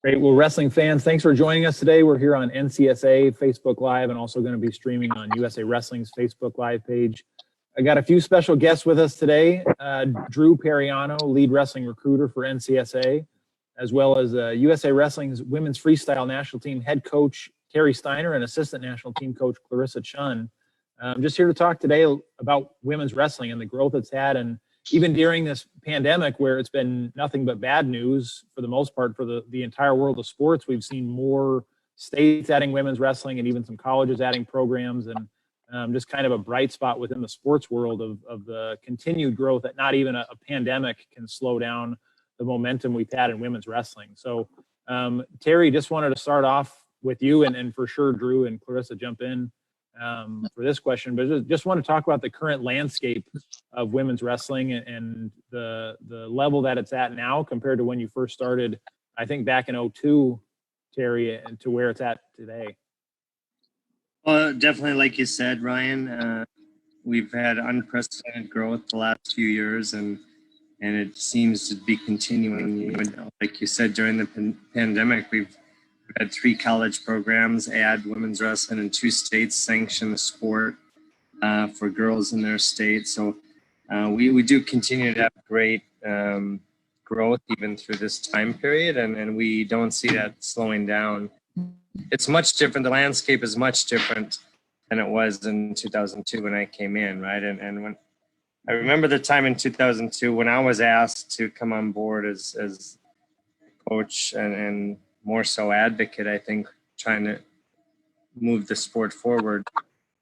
Great. Well, wrestling fans, thanks for joining us today. We're here on NCSA Facebook Live and also going to be streaming on USA Wrestling's Facebook Live page. I got a few special guests with us today. Drew Periano, lead wrestling recruiter for NCSA, as well as USA Wrestling's women's freestyle national team head coach Terry Steiner and assistant national team coach Clarissa Chun. I'm just here to talk today about women's wrestling and the growth it's had, and even during this pandemic where it's been nothing but bad news for the most part for the entire world of sports, we've seen more states adding women's wrestling and even some colleges adding programs, and just kind of a bright spot within the sports world of the continued growth that not even a pandemic can slow down the momentum we've had in women's wrestling. So Terry, just wanted to start off with you, and for sure Drew and Clarissa jump in for this question, but just want to talk about the current landscape of women's wrestling and the level that it's at now compared to when you first started, I think back in 2002, Terry, and to where it's at today. Well, definitely, like you said, Ryan, we've had unprecedented growth the last few years, and it seems to be continuing. Like you said, during the pandemic, we've had 3 college programs add women's wrestling, and 2 states sanction the sport for girls in their state. So we do continue to have great growth even through this time period, and we don't see that slowing down. It's much different. The landscape is much different than it was in 2002 when I came in, right? And when I remember the time in 2002 when I was asked to come on board as coach and more so advocate, I think, trying to move the sport forward.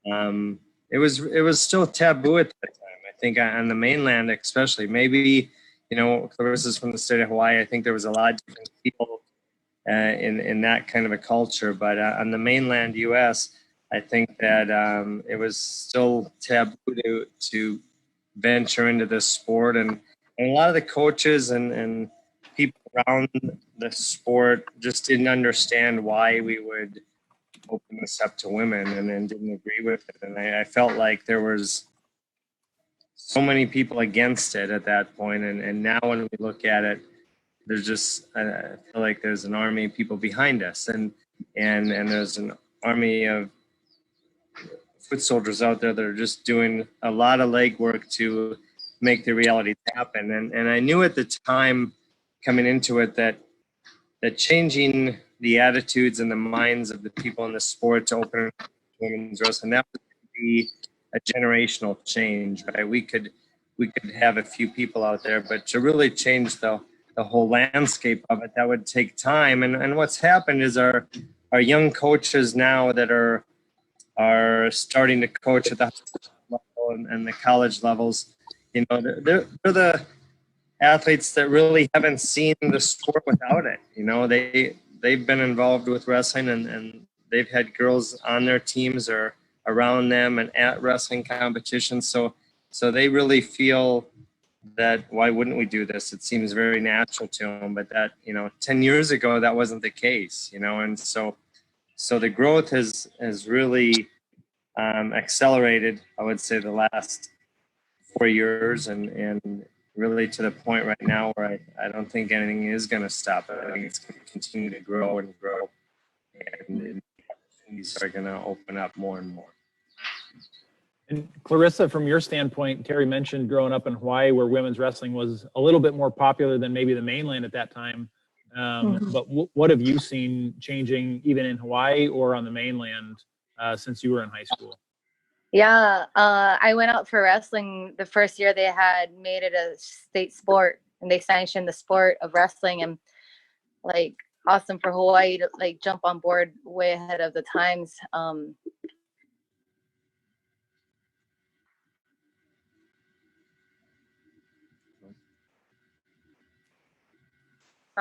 It was still taboo at that time. I think on the mainland, especially, maybe, Clarissa's from the state of Hawaii. I think there was a lot of different people in that kind of a culture, but on the mainland U.S., I think that it was still taboo to venture into this sport, and a lot of the coaches and people around the sport just didn't understand why we would open this up to women, and didn't agree with it. And I felt like there was so many people against it at that point. And now when we look at it, there's just, I feel like there's an army of people behind us, and there's an army of foot soldiers out there that are just doing a lot of legwork to make the reality happen. And I knew at the time coming into it that changing the attitudes and the minds of the people in the sport to open women's wrestling, that would be a generational change, right? We could have a few people out there, but to really change the whole landscape of it, that would take time. And what's happened is our young coaches now that are starting to coach at the level and the college levels, they're the athletes that really haven't seen the sport without it. They've been involved with wrestling, and they've had girls on their teams or around them and at wrestling competitions. So they really feel that, why wouldn't we do this? It seems very natural to them. But that, 10 years ago, that wasn't the case, and so the growth has really accelerated, I would say, the last 4 years, and really to the point right now where I don't think anything is going to stop it. I think it's going to continue to grow and grow, and these are going to open up more and more. And Clarissa, from your standpoint, Terry mentioned growing up in Hawaii where women's wrestling was a little bit more popular than maybe the mainland at that time. But what have you seen changing even in Hawaii or on the mainland since you were in high school? Yeah, I went out for wrestling the first year they had made it a state sport, and they sanctioned the sport of wrestling, and awesome for Hawaii to jump on board way ahead of the times. On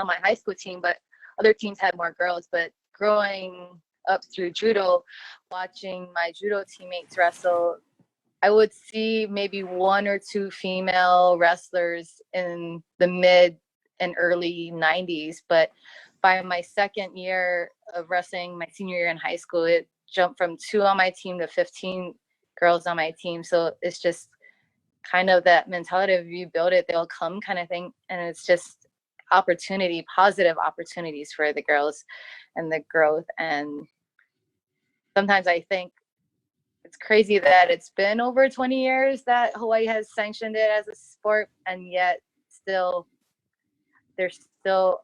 my high school team, but other teams had more girls. But growing up through judo, watching my judo teammates wrestle, I would see maybe 1 or 2 female wrestlers in the mid and early 90s. But by my second year of wrestling, my senior year in high school, it jumped from 2 on my team to 15 girls on my team. So it's just kind of that mentality of, you build it, they'll come kind of thing. And it's just positive opportunities for the girls and the growth. And sometimes I think it's crazy that it's been over 20 years that Hawaii has sanctioned it as a sport, and yet still there's still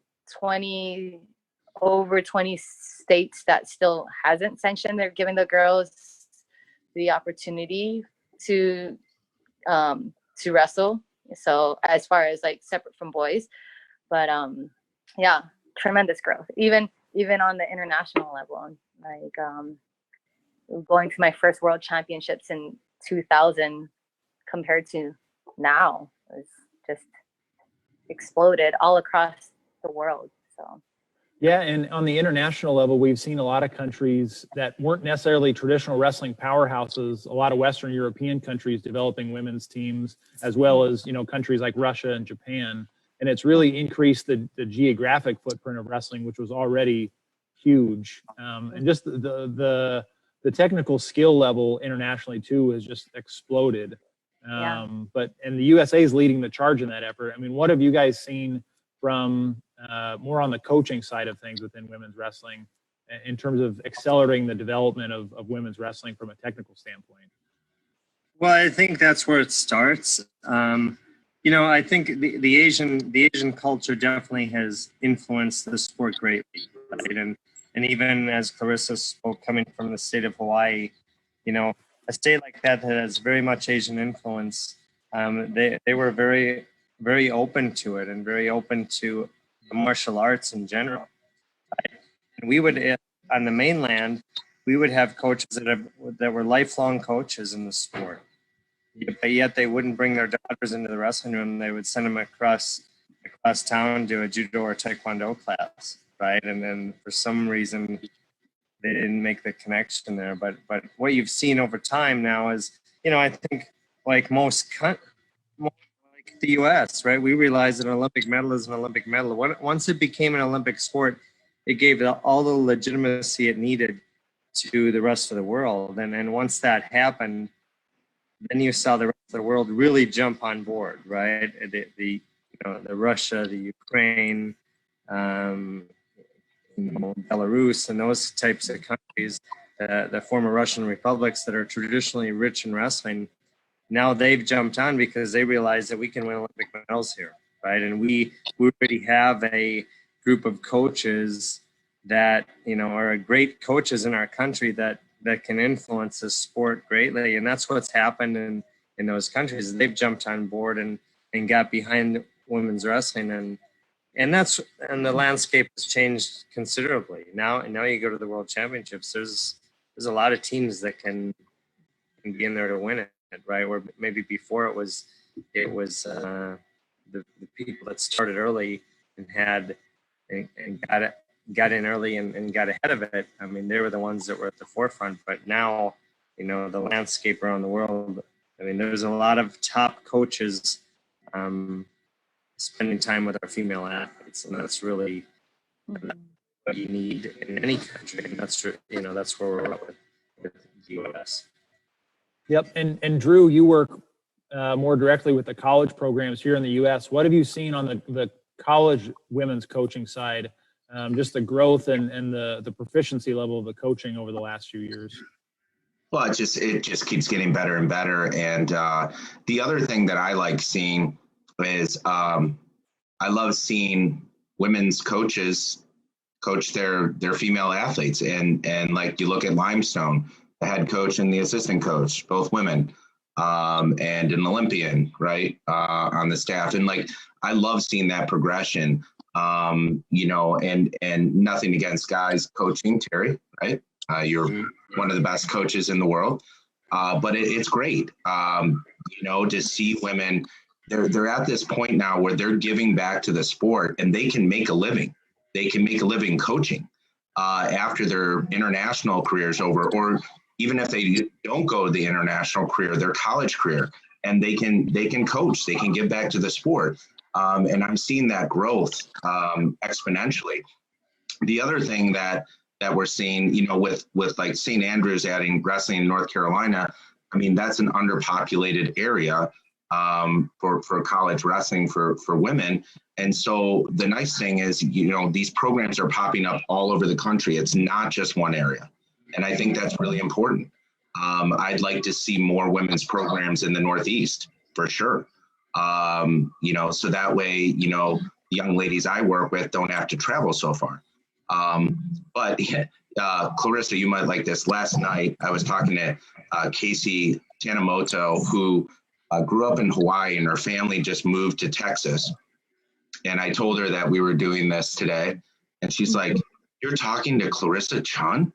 over 20 states that still hasn't sanctioned. They're giving the girls the opportunity to wrestle. So as far as like separate from boys, but yeah, tremendous growth. Even on the international level, like going to my first world championships in 2000 compared to now is just exploded all across the world. So yeah, and on the international level, we've seen a lot of countries that weren't necessarily traditional wrestling powerhouses, a lot of Western European countries developing women's teams, as well as, you know, countries like Russia and Japan. And it's really increased the geographic footprint of wrestling, which was already huge. And just the technical skill level internationally too has just exploded. And the USA is leading the charge in that effort. I mean, what have you guys seen from more on the coaching side of things within women's wrestling in terms of accelerating the development of women's wrestling from a technical standpoint? Well, I think that's where it starts. You know, I think the Asian culture definitely has influenced the sport greatly, right? And even as Clarissa spoke, coming from the state of Hawaii, you know, a state like that has very much Asian influence. They were very, very open to it and very open to the martial arts in general. Right? And we would, on the mainland, we would have coaches that were lifelong coaches in the sport. But yet they wouldn't bring their daughters into the wrestling room. They would send them across town to a judo or taekwondo class, right? And then for some reason, they didn't make the connection there. But what you've seen over time now is, you know, I think like like the U.S., right? We realized that an Olympic medal is an Olympic medal. Once it became an Olympic sport, it gave all the legitimacy it needed to the rest of the world. And once that happened, then you saw the rest of the world really jump on board, right? The Russia, the Ukraine, Belarus, and those types of countries, the former Russian republics that are traditionally rich in wrestling, now they've jumped on because they realize that we can win Olympic medals here, right? And we already have a group of coaches that, you know, are great coaches in our country that can influence the sport greatly. And that's what's happened in those countries. They've jumped on board and got behind women's wrestling. And the landscape has changed considerably. Now you go to the World Championships, there's a lot of teams that can be in there to win it, right? Where maybe before it was the people that started early and got in early and got ahead of it. I mean, they were the ones that were at the forefront. But now, you know, the landscape around the world, I mean, there's a lot of top coaches spending time with our female athletes, and that's really what you need in any country. And that's true, you know, that's where we're at with the U.S. Yep. And Drew, you work more directly with the college programs here in the U.S. What have you seen on the college women's coaching side? Just the growth and the proficiency level of the coaching over the last few years. Well, it just keeps getting better and better. And the other thing that I like seeing is I love seeing women's coaches coach their female athletes. And like you look at Limestone, the head coach and the assistant coach, both women, and an Olympian, right, on the staff. And like, I love seeing that progression. You know, and nothing against guys coaching, Terry, right? You're one of the best coaches in the world, but it's great, you know, to see women. They're at this point now where they're giving back to the sport, and they can make a living. They can make a living coaching after their international career's over, or even if they don't go to the international career, their college career, and they can coach. They can give back to the sport. And I'm seeing that growth exponentially. The other thing that we're seeing, you know, with like St. Andrews adding wrestling in North Carolina, I mean, that's an underpopulated area. for college wrestling for women. And so the nice thing is, you know, these programs are popping up all over the country. It's not just one area. And I think that's really important. I'd like to see more women's programs in the Northeast for sure. You know, so that way, you know, the young ladies I work with don't have to travel so far. But Clarissa, you might like this. Last night, I was talking to Casey Tanemoto, who grew up in Hawaii, and her family just moved to Texas. And I told her that we were doing this today. And she's like, "You're talking to Clarissa Chun?"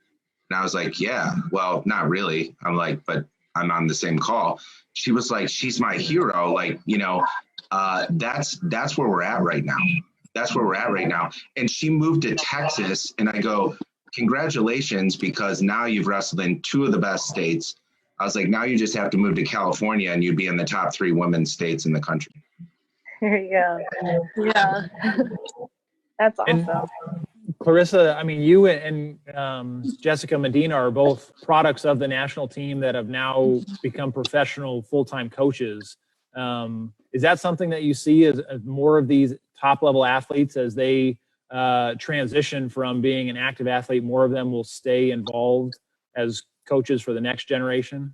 And I was like, "Yeah, well, not really." I'm like, "But I'm on the same call." She was like, "She's my hero." Like, you know, that's where we're at right now. That's where we're at right now. And she moved to Texas, and I go, "Congratulations, because now you've wrestled in 2 of the best states." I was like, "Now you just have to move to California and you'd be in the top 3 women's states in the country." Yeah. Yeah. That's awesome. And Clarissa, I mean, you and Jessica Medina are both products of the national team that have now become professional full-time coaches. Is that something that you see as more of these top-level athletes, as they transition from being an active athlete, more of them will stay involved as coaches for the next generation?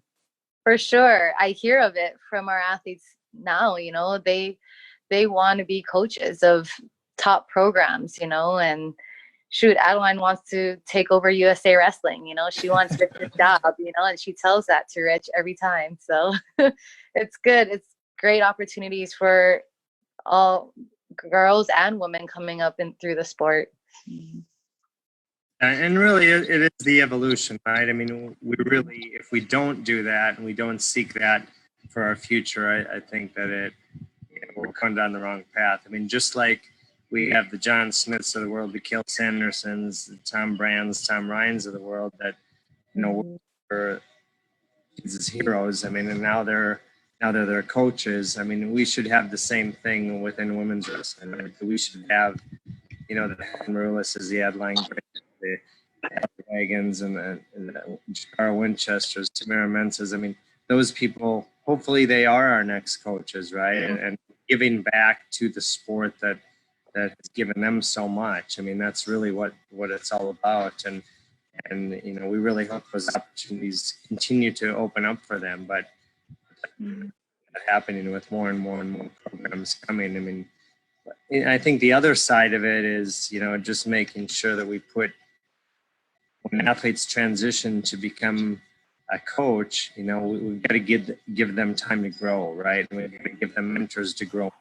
For sure. I hear of it from our athletes now, you know, they want to be coaches of top programs, you know, and shoot, Adeline wants to take over USA Wrestling, you know, she wants Rich's job, you know, and she tells that to Rich every time. So it's good. It's great opportunities for all girls and women coming up and through the sport. And really, it is the evolution, right? I mean, we really, if we don't do that and we don't seek that for our future, I think that it will come down the wrong path. I mean, just like we have the John Smiths of the world, the Kale Sandersons, the Tom Brands, Tom Ryans of the world that, you know, were his heroes. I mean, and now they're their coaches. I mean, we should have the same thing within women's wrestling. Right? We should have, you know, the Marulis, the Adeline Grace, the Wagons, and the Jakara Winchesters, Tamara Mensahs. I mean, those people, hopefully they are our next coaches, right? And giving back to the sport that has given them so much. I mean, that's really what it's all about. And you know, we really hope those opportunities continue to open up for them. But happening with more and more programs coming. I mean, I think the other side of it is, you know, just making sure that we put, when athletes transition to become a coach, you know, we've got to give them time to grow, right? We've got to give them mentors to grow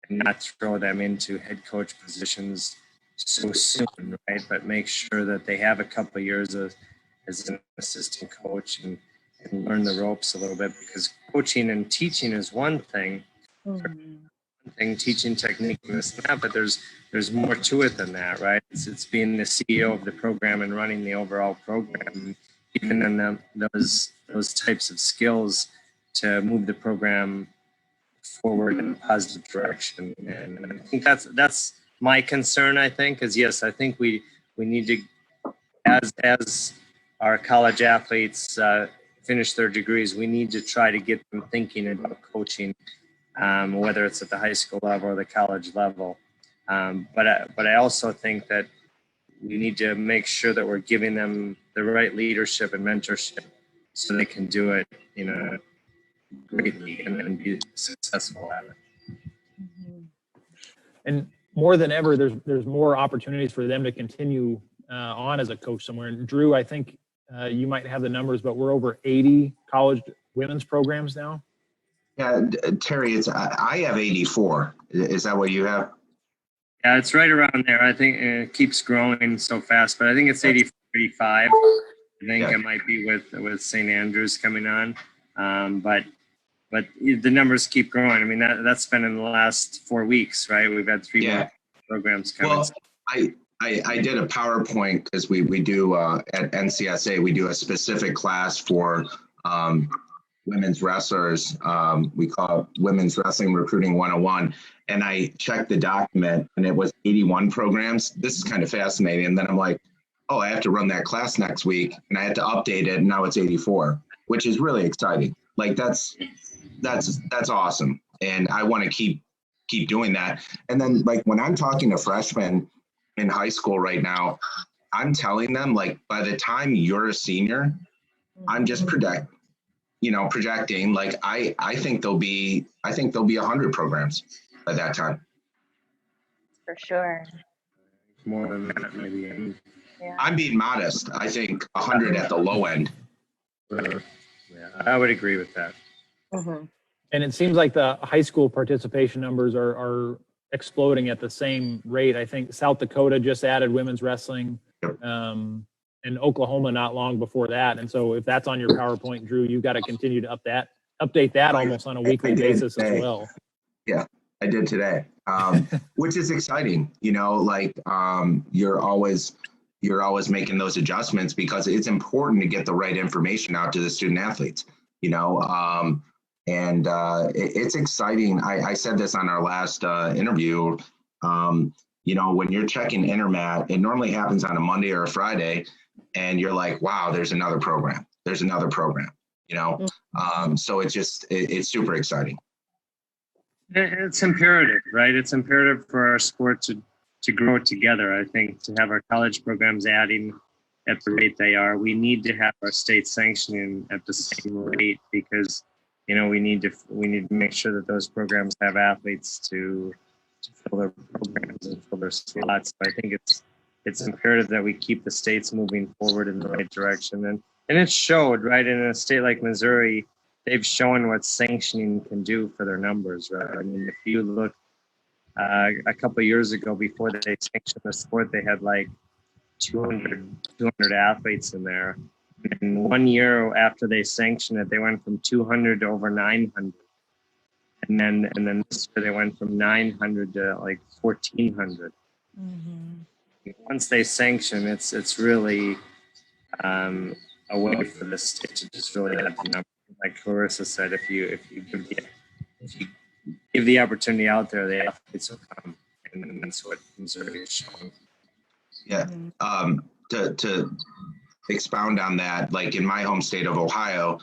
and not throw them into head coach positions so soon, right? But make sure that they have a couple of years as an assistant coach and learn the ropes a little bit, because coaching and teaching is one thing. Teaching technique and this and that, but there's more to it than that, right? It's being the CEO of the program and running the overall program, giving them those types of skills to move the program forward in a positive direction. And I think that's my concern. I think is, yes, I think we need to, as our college athletes finish their degrees, we need to try to get them thinking about coaching. Whether it's at the high school level or the college level. But I also think that we need to make sure that we're giving them the right leadership and mentorship so they can do it, you know, greatly and be successful at it. And more than ever, there's more opportunities for them to continue on as a coach somewhere. And Drew, I think you might have the numbers, but we're over 80 college women's programs now. Yeah, Terry, I have 84. Is that what you have? Yeah, it's right around there. I think it keeps growing so fast, but I think it's 84, 85. I think it might be with St. Andrews coming on, but the numbers keep growing. I mean, that's been in the last 4 weeks, right? We've had 3 more programs coming. Well, I did a PowerPoint because we do at NCSA, we do a specific class for women's wrestlers. We call it Women's Wrestling Recruiting 101. And I checked the document and it was 81 programs. This is kind of fascinating. And then I'm like, oh, I have to run that class next week. And I had to update it. And now it's 84, which is really exciting. Like that's awesome. And I want to keep doing that. And then like when I'm talking to freshmen in high school right now, I'm telling them like by the time you're a senior, I'm just projecting like I think there'll be 100 programs by that time. For sure. More than that, maybe. Yeah. I'm being modest. I think 100 at the low end. Yeah, I would agree with that. Mm-hmm. And it seems like the high school participation numbers are exploding at the same rate. I think South Dakota just added women's wrestling, and Oklahoma not long before that. And so if that's on your PowerPoint, Drew, you've got to continue to update that almost on a weekly basis as well. Yeah, I did today, which is exciting. Like you're always making those adjustments because it's important to get the right information out to the student athletes. And it's exciting. I said this on our last interview. When you're checking Intermat, it normally happens on a Monday or a Friday, and you're like, wow, there's another program. So it's super exciting. It's imperative, right? It's imperative for our sport to grow together. I think to have our college programs adding at the rate they are, we need to have our state sanctioning at the same rate because we need to make sure that those programs have athletes to fill their programs and fill their slots. So I think it's imperative that we keep the states moving forward in the right direction. And it showed, right, in a state like Missouri, they've shown what sanctioning can do for their numbers, right? I mean, if you look a couple of years ago, before they sanctioned the sport, they had like 200 athletes in there. And 1 year after they sanctioned it, they went from 200 to over 900. And then this year they went from 900 to like 1,400. Mm-hmm. Once they sanction, it's really a way for the state to just really have the number. Like Clarissa said, if you give the opportunity out there, the athletes will come, and that's what Missouri is showing. Yeah. To expound on that, like in my home state of Ohio,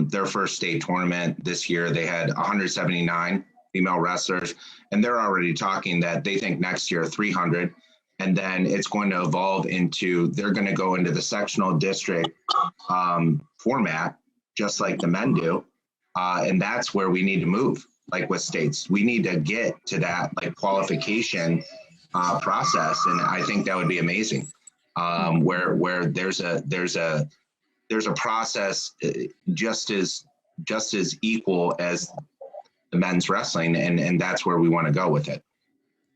their first state tournament this year, they had 179 female wrestlers, and they're already talking that they think next year 300, and then it's going to evolve into they're going to go into the sectional district format, just like the men do, and that's where we need to move. Like with states, we need to get to that like qualification process, and I think that would be amazing. Where there's a process just as equal as the men's wrestling, and that's where we want to go with it.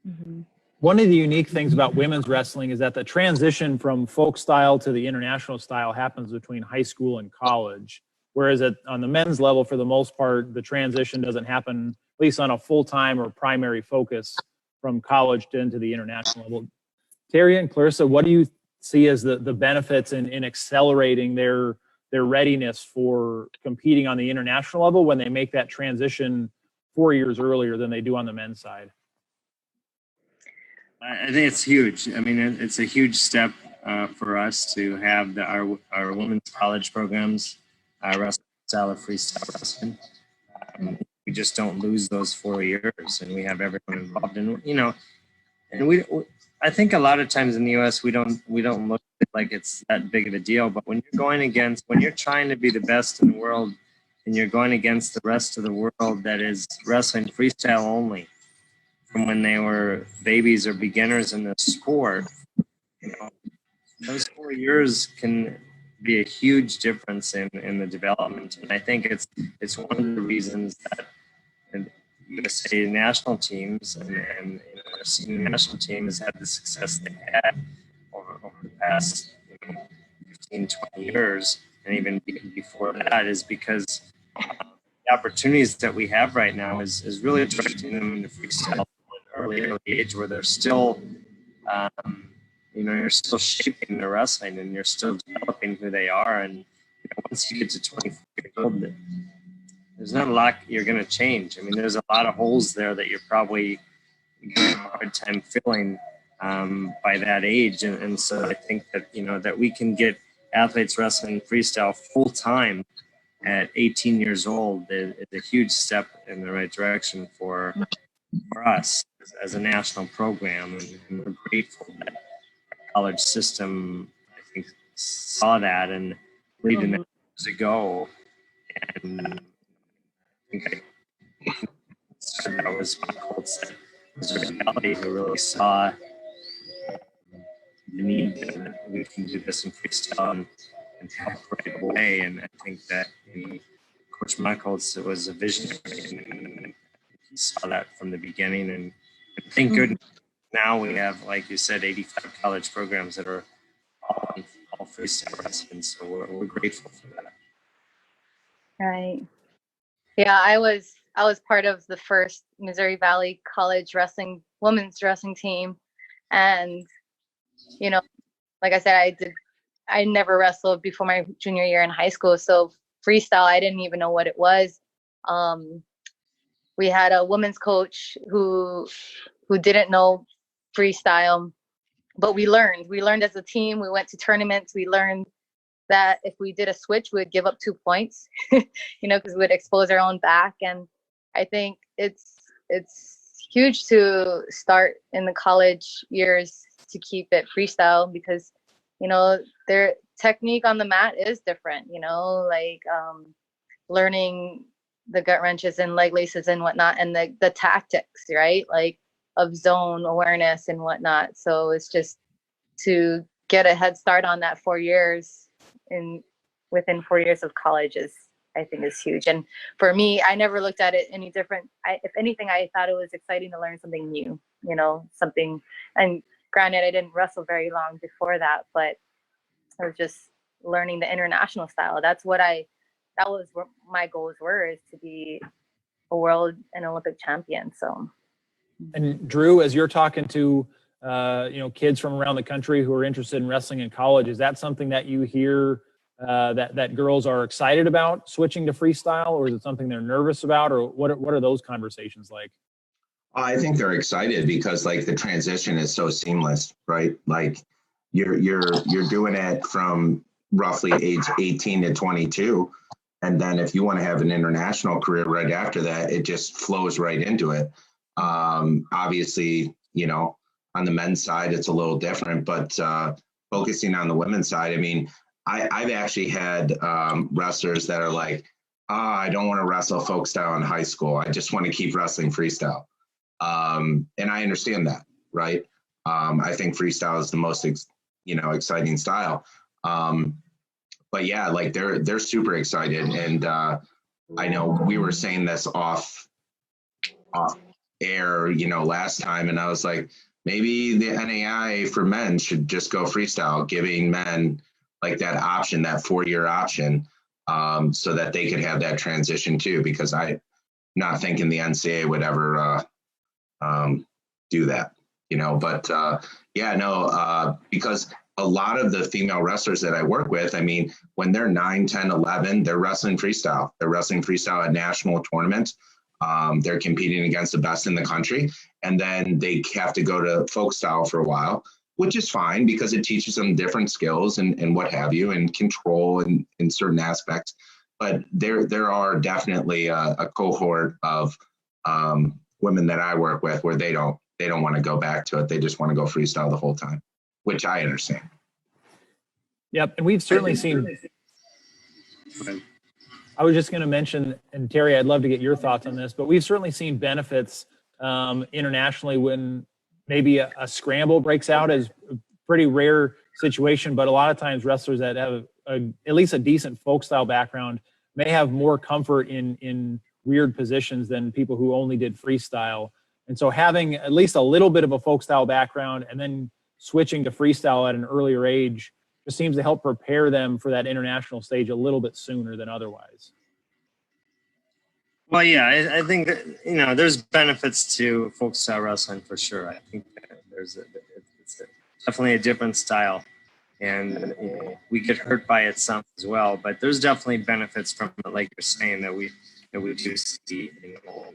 Mm-hmm. One of the unique things about women's wrestling is that the transition from folk style to the international style happens between high school and college, whereas on the men's level, for the most part, the transition doesn't happen, at least on a full-time or primary focus, from college to into the international level. Terry and Clarissa, what do you see as the benefits in accelerating their readiness for competing on the international level when they make that transition 4 years earlier than they do on the men's side? I think it's huge. I mean, it's a huge step for us to have our women's college programs wrestling style of freestyle wrestling. We just don't lose those 4 years, and we have everyone involved. And and I think a lot of times in the U.S. we don't look at it like it's that big of a deal. But when you're trying to be the best in the world, and you're going against the rest of the world that is wrestling freestyle only, from when they were babies or beginners in the sport, those 4 years can be a huge difference in the development. And I think it's one of the reasons that USA national teams and our senior national team has had the success they've had over the past 15, 20 years, and even before that, is because the opportunities that we have right now is really directing them into freestyle at an early age, where they're still you're still shaping their wrestling and you're still developing who they are. And once you get to 24 years old, there's not a lot you're going to change. I mean, there's a lot of holes there that you're probably going to have a hard time filling by that age. And so I think that, that we can get athletes wrestling freestyle full time at 18 years old is a huge step in the right direction for us as a national program, and we're grateful that our college system, I think, saw that and believed in that years ago. And I think that was my Colts at Missouri Valley who really saw the need that we can do this in freestyle and help right away. And I think that Coach Michaels was a visionary, and he saw that from the beginning. And thank goodness now we have, like you said, 85 college programs that are all freestyle wrestling. So we're grateful for that. Right. Yeah, I was part of the first Missouri Valley College wrestling women's wrestling team, and you know, like I said, I never wrestled before my junior year in high school, so freestyle I didn't even know what it was. We had a women's coach who didn't know freestyle, but we learned as a team. We went to tournaments. We learned that if we did a switch, we would give up 2 points, you know, because we would expose our own back. And I think it's huge to start in the college years to keep it freestyle, because, you know, their technique on the mat is different, you know, like learning the gut wrenches and leg laces and whatnot, and the tactics, right, like of zone awareness and whatnot. So it's just to get a head start on that 4 years within 4 years of college I think is huge. And for me, I never looked at it any different. If anything, I thought it was exciting to learn something new, you know, something. And granted, I didn't wrestle very long before that, but I was just learning the international style. That was what my goals were, is to be a world and Olympic champion. So. And Drew, as you're talking to kids from around the country who are interested in wrestling in college, is that something that you hear that girls are excited about switching to freestyle, or is it something they're nervous about, or what are those conversations like? I think they're excited because like the transition is so seamless, right? Like you're doing it from roughly age 18 to 22. And then if you want to have an international career right after that, it just flows right into it. Obviously, you know, on the men's side, it's a little different, but focusing on the women's side, I mean, I've actually had wrestlers that are like, I don't want to wrestle folk style in high school. I just want to keep wrestling freestyle. And I understand that, right? I think freestyle is the most, exciting style. But yeah, like they're super excited. And I know we were saying this off air, last time, and I was like, maybe the NAI for men should just go freestyle, giving men like that option, that 4-year option, so that they could have that transition too, because I'm not thinking the NCAA would ever do that, but because a lot of the female wrestlers that I work with, I mean, when they're 9, 10, 11, they're wrestling freestyle. They're wrestling freestyle at national tournaments. They're competing against the best in the country. And then they have to go to folk style for a while, which is fine because it teaches them different skills and what have you, and control in certain aspects. But there are definitely a cohort of women that I work with where they don't want to go back to it. They just want to go freestyle the whole time, which I understand. Yep. And we've certainly seen, I was just going to mention, and Terry, I'd love to get your thoughts on this, but we've certainly seen benefits internationally when maybe a scramble breaks out, as a pretty rare situation, but a lot of times wrestlers that have at least a decent folk style background may have more comfort in weird positions than people who only did freestyle. And so having at least a little bit of a folk style background and then switching to freestyle at an earlier age just seems to help prepare them for that international stage a little bit sooner than otherwise. Well, yeah, I think that, there's benefits to folk style wrestling for sure. I think that it's definitely a different style, and we get hurt by it some as well. But there's definitely benefits from it, like you're saying, that we do see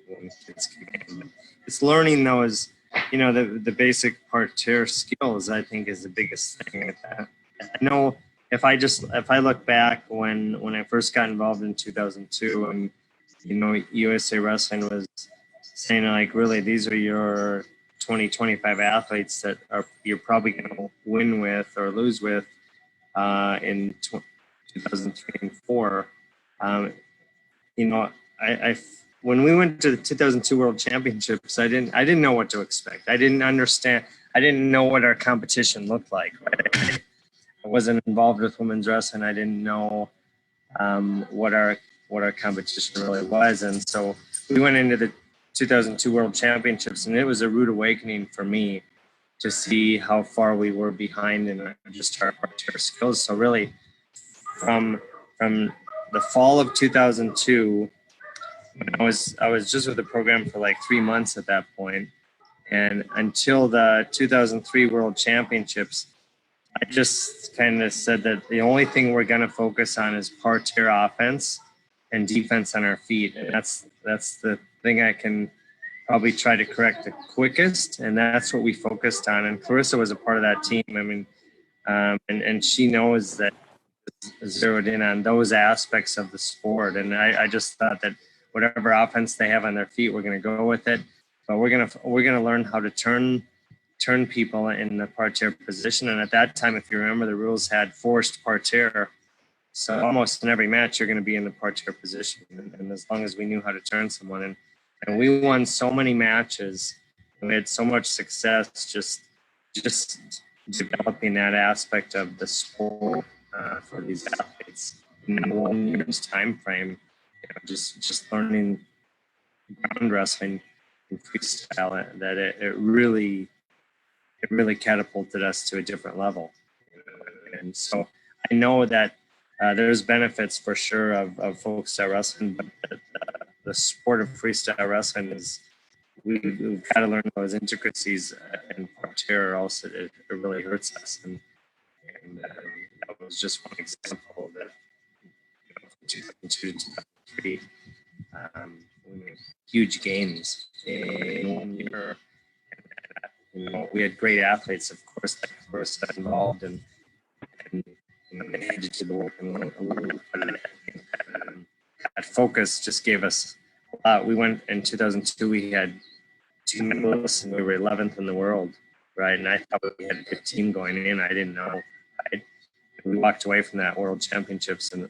when kids come in. It's learning those, the basic parterre skills. I think is the biggest thing. I know if I look back when I first got involved in 2002, and USA Wrestling was saying like, really, these are your 25 athletes that you're probably going to win with or lose with in 2003 and 4. I when we went to the 2002 World Championships, I didn't know what to expect. I didn't understand. I didn't know what our competition looked like. Right? I wasn't involved with women's wrestling. I didn't know what our competition really was, and so we went into the 2002 World Championships, and it was a rude awakening for me to see how far we were behind in our skills. So really, from the fall of 2002, I was just with the program for like 3 months at that point, and until the 2003 World Championships, I just kind of said that the only thing we're going to focus on is parterre offense and defense on our feet, and that's the thing I can probably try to correct the quickest, and that's what we focused on. And Clarissa was a part of that team. I mean, and she knows that zeroed in on those aspects of the sport. And I just thought that whatever offense they have on their feet, we're going to go with it. But we're gonna learn how to turn people in the parterre position. And at that time, if you remember, the rules had forced parterre. So almost in every match, you're going to be in the parterre position. And as long as we knew how to turn someone, and we won so many matches, and we had so much success just developing that aspect of the sport for these athletes in 1 year's time frame. Just learning ground wrestling and freestyle, that it really catapulted us to a different level. And so I know that there's benefits for sure of folk style wrestling, but the sport of freestyle wrestling is, we've got to learn those intricacies and parterre, or else it really hurts us. And that was just one example that, 2002 to 2003, we made huge gains in 1 year. We had great athletes, of course, that involved, and they had to do the work. That focus just gave us a lot. We went in 2002, we had 2 medalists, and we were 11th in the world, right? And I thought we had a good team going in. I didn't know. We walked away from that World Championships, and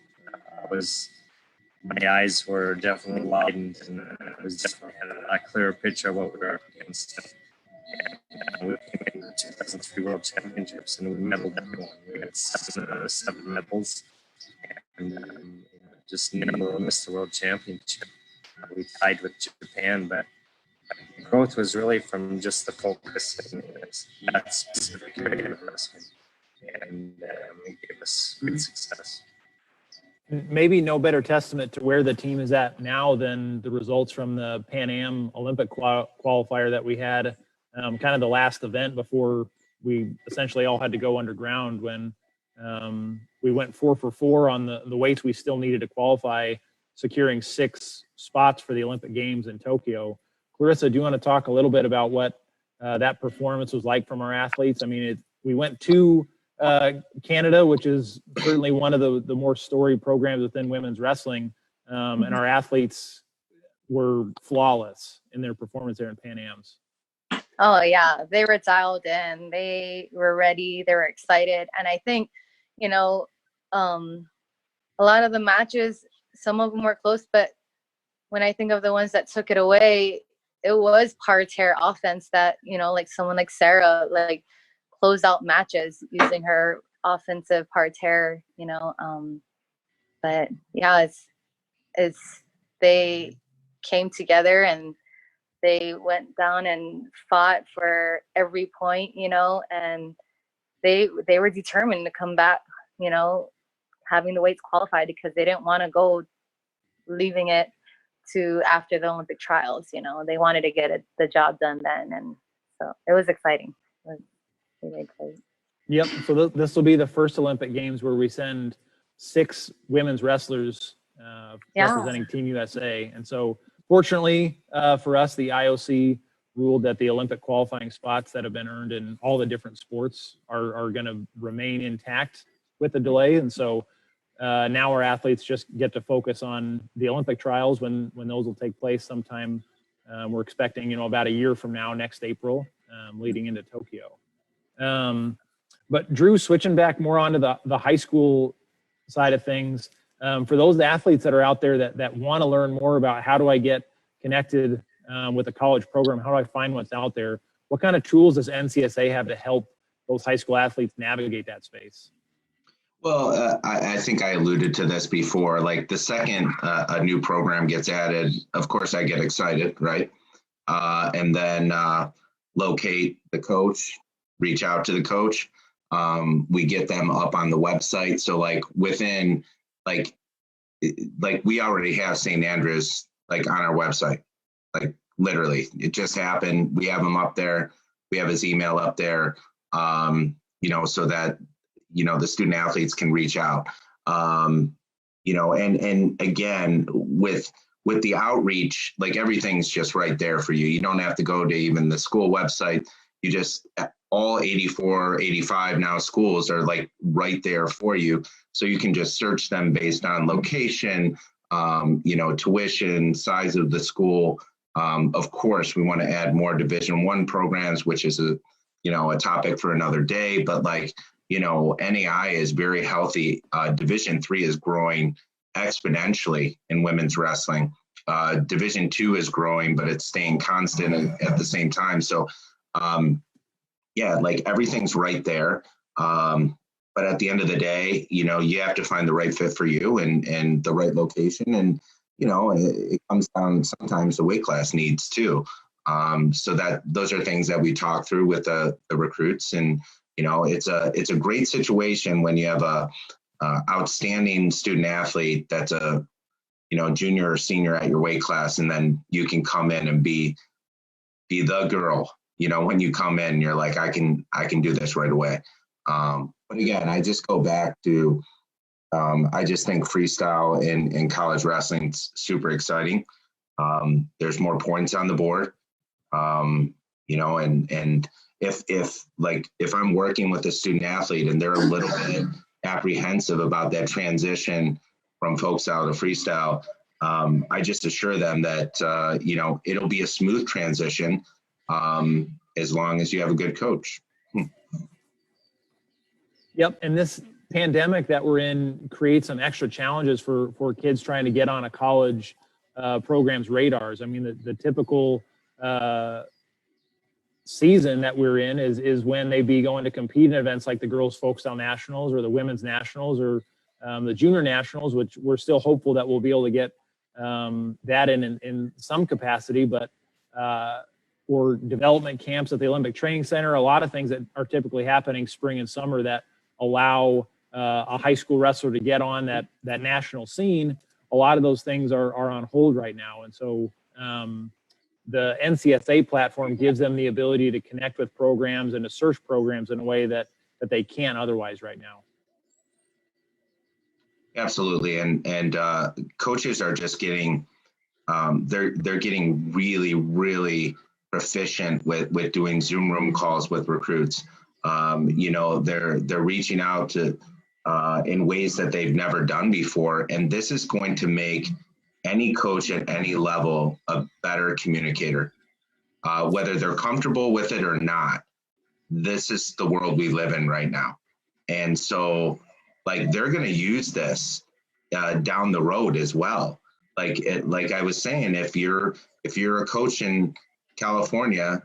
my eyes were definitely widened, and I was definitely had a lot clearer picture of what we were up against. And we came in the 2003 World Championships, and we medaled everyone. We had seven medals, and just never missed the World Championship. We tied with Japan, but the growth was really from just the focus in that specific area of wrestling, and it gave us good success. Maybe no better testament to where the team is at now than the results from the Pan Am Olympic qualifier that we had, kind of the last event before we essentially all had to go underground, when we went 4 for 4 on the weights we still needed to qualify, securing 6 spots for the Olympic Games in Tokyo. Clarissa, do you want to talk a little bit about what that performance was like from our athletes? I mean, we went to Canada, which is certainly one of the more storied programs within women's wrestling, and our athletes were flawless in their performance there in Pan Am's. Oh yeah, they were dialed in. They were ready. They were excited, and I think, a lot of the matches, some of them were close, but when I think of the ones that took it away, it was parterre offense that, like someone like Sarah, like, closed out matches using her offensive parterre, but yeah, it's they came together and they went down and fought for every point, and they were determined to come back, having the weights qualified, because they didn't want to go leaving it to after the Olympic trials. They wanted to get the job done then, and so it was exciting. It was really exciting. Yep. So this will be the first Olympic Games where we send 6 women's wrestlers representing Team USA, and so fortunately for us, the IOC ruled that the Olympic qualifying spots that have been earned in all the different sports are going to remain intact with the delay. And so now our athletes just get to focus on the Olympic trials when those will take place sometime. We're expecting, about a year from now, next April, leading into Tokyo. But Drew, switching back more onto the high school side of things, for those athletes that are out there that want to learn more about how do I get connected with a college program, how do I find what's out there, what kind of tools does NCSA have to help those high school athletes navigate that space? Well, I think I alluded to this before. Like the second a new program gets added, of course I get excited, right? And then locate the coach, reach out to the coach. We get them up on the website. So like within like we already have St. Andrews like on our website. Like literally, it just happened. We have him up there. We have his email up there. So that the student athletes can reach out. And again with the outreach, like everything's just right there for you. You don't have to go to even the school website. You just all 84, 85 now schools are like right there for you. So you can just search them based on location, tuition, size of the school. Of course, we want to add more Division I programs, which is a topic for another day. But NAI is very healthy. Division III is growing exponentially in women's wrestling. Division II is growing, but it's staying constant at the same time. So, everything's right there. But at the end of the day, you have to find the right fit for you and the right location. And, it comes down sometimes the weight class needs too. So that those are things that we talk through with the recruits. And, it's a great situation when you have a outstanding student athlete that's a, junior or senior at your weight class, and then you can come in and be the girl. When you come in, you're like, I can do this right away. But again, I just go back to, I just think freestyle in college wrestling is super exciting. There's more points on the board, and if I'm working with a student athlete and they're a little bit apprehensive about that transition from folkstyle to freestyle, I just assure them that, it'll be a smooth transition as long as you have a good coach. Yep. And this pandemic that we're in creates some extra challenges for kids trying to get on a college program's radars. I mean, the typical season that we're in is when they be going to compete in events like the girls folkstyle nationals or the women's nationals or the junior nationals, which we're still hopeful that we'll be able to get that in some capacity, but or development camps at the Olympic Training Center, a lot of things that are typically happening spring and summer that allow a high school wrestler to get on that national scene. A lot of those things are on hold right now. And so the NCSA platform gives them the ability to connect with programs and to search programs in a way that they can't otherwise right now. Absolutely. And coaches are just getting, they're getting really, really proficient with doing Zoom room calls with recruits. They're reaching out to in ways that they've never done before. And this is going to make any coach at any level a better communicator, whether they're comfortable with it or not. This is the world we live in right now. And so they're going to use this down the road as well. Like I was saying, if you're a coach in California,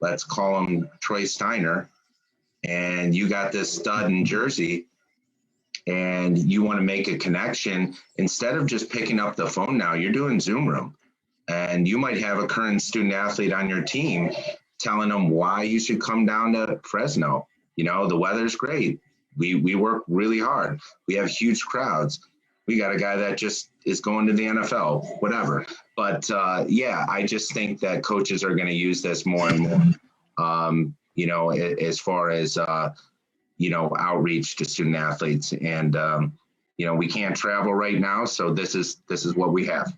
let's call him Troy Steiner, and you got this stud in Jersey, and you want to make a connection, instead of just picking up the phone now, you're doing Zoom room. And you might have a current student athlete on your team telling them why you should come down to Fresno. The weather's great. We work really hard. We have huge crowds. We got a guy that just is going to the NFL, whatever. But I just think that coaches are going to use this more and more, as far as, outreach to student athletes. And, we can't travel right now. So this is what we have.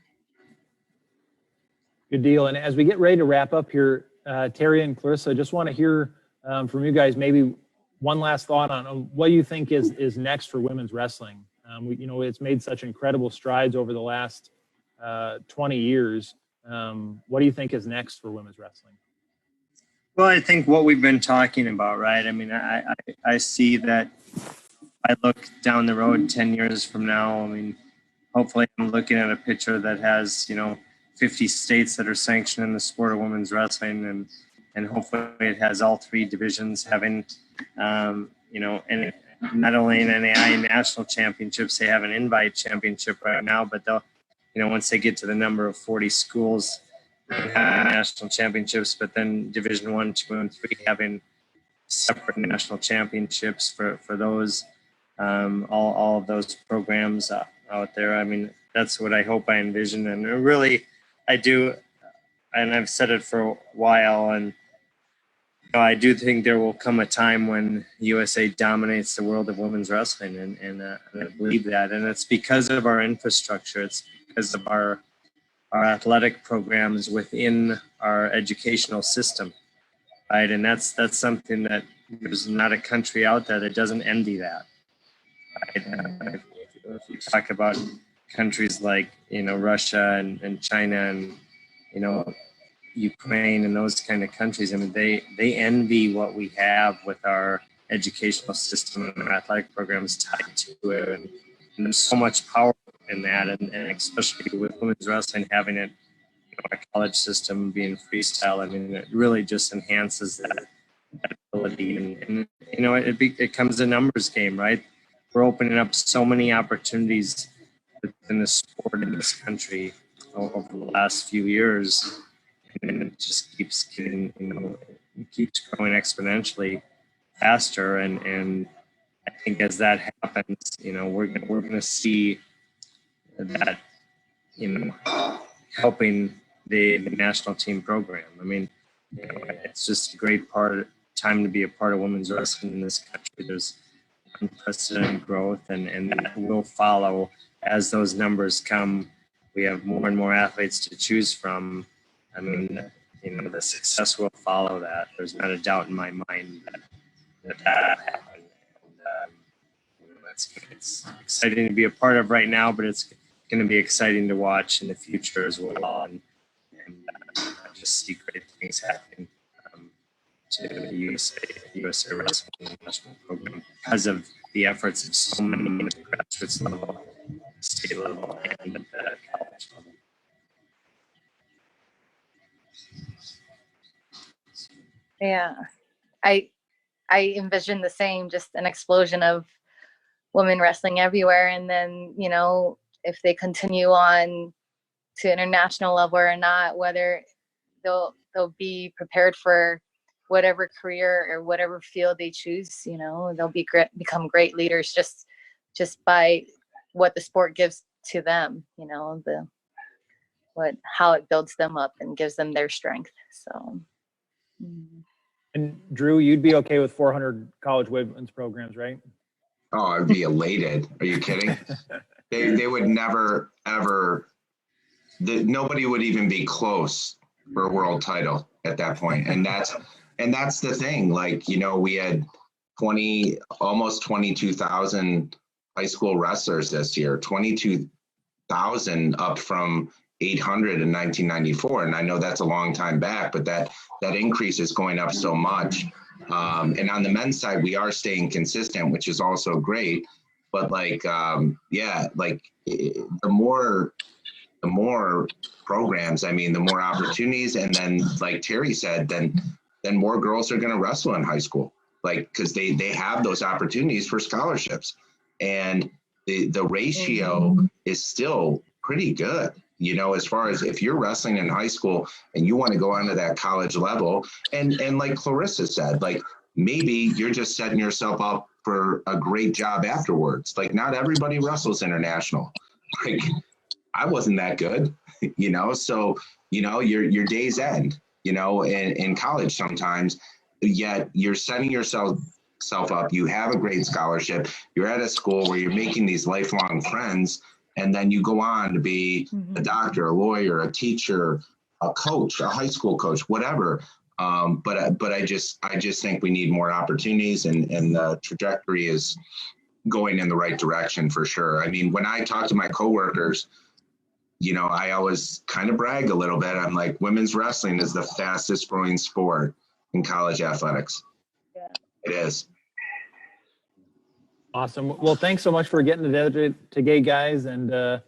Good deal. And as we get ready to wrap up here, Terry and Clarissa, just want to hear from you guys maybe one last thought on what do you think is next for women's wrestling? It's made such incredible strides over the last 20 years. What do you think is next for women's wrestling? Well, I think what we've been talking about, right? I mean, I see that I look down the road 10 years from now. I mean, hopefully I'm looking at a picture that has, 50 states that are sanctioning the sport of women's wrestling, and hopefully it has all 3 divisions having, and not only an NAI national championships, they have an invite championship right now, but they'll, once they get to the number of 40 schools, national championships, but then Division 1, 2, and 3 having separate national championships for those, all of those programs out there. I mean, that's what I hope I envision, and really, I do, and I've said it for a while, and I do think there will come a time when USA dominates the world of women's wrestling, and I believe that, and it's because of our infrastructure. It's because of our athletic programs within our educational system, right? And that's something that there's not a country out there that doesn't envy that. Right? If you talk about countries like Russia and China and Ukraine and those kind of countries, I mean, they envy what we have with our educational system and our athletic programs tied to it, and there's so much power in that, and especially with women's wrestling having it, a college system being freestyle. I mean, it really just enhances that ability, and it becomes a numbers game, right? We're opening up so many opportunities within the sport in this country over the last few years, and it just keeps getting, it keeps growing exponentially faster, and I think as that happens, we're going to see that, helping the national team program. I mean, it's just a great time to be a part of women's wrestling in this country. There's unprecedented growth, and that will follow as those numbers come. We have more and more athletes to choose from. I mean, the success will follow that. There's not a doubt in my mind that happened. And, it's exciting to be a part of right now, but it's going to be exciting to watch in the future as well. And I just see great things happening to the USA Wrestling National Program because of the efforts of so many at the grassroots level, state level, and at the college level. Yeah, I envision the same, just an explosion of women wrestling everywhere, and then if they continue on to international level or not, whether they'll be prepared for whatever career or whatever field they choose. They'll become great leaders just by what the sport gives to them. How it builds them up and gives them their strength. So. And Drew, you'd be okay with 400 college women's programs, right? Oh, I'd be elated. Are you kidding? They would never, ever, nobody would even be close for a world title at that point. And that's the thing. Like, we had almost 22,000 high school wrestlers this year, 22,000 up from 800 in 1994. And I know that's a long time back, but that increase is going up so much. And on the men's side, we are staying consistent, which is also great. But the more programs, I mean, the more opportunities. And then, like Terry said, then more girls are going to wrestle in high school, because they have those opportunities for scholarships. And the ratio is still pretty good, as far as if you're wrestling in high school and you want to go onto that college level. And like Clarissa said, maybe you're just setting yourself up for a great job afterwards. Not everybody wrestles international. I wasn't that good, so, your days end, in college sometimes, yet you're setting yourself up. You have a great scholarship. You're at a school where you're making these lifelong friends, and then you go on to be a doctor, a lawyer, a teacher, a coach, a high school coach, whatever. But I just think we need more opportunities, and the trajectory is going in the right direction for sure. I mean, when I talk to my coworkers, you know, I always kind of brag a little bit. I'm like, women's wrestling is the fastest growing sport in college athletics. Yeah. It is. Awesome. Well, thanks so much for getting today, guys, and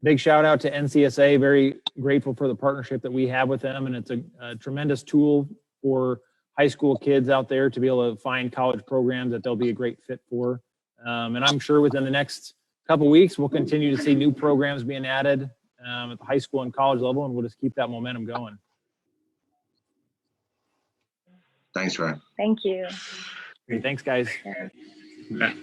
big shout out to NCSA. Very grateful for the partnership that we have with them, and it's a tremendous tool for high school kids out there to be able to find college programs that they'll be a great fit for. And I'm sure within the next couple weeks, we'll continue to see new programs being added at the high school and college level, and we'll just keep that momentum going. Thanks, Ryan. Thank you. Great. Thanks, guys. Yeah. Yeah.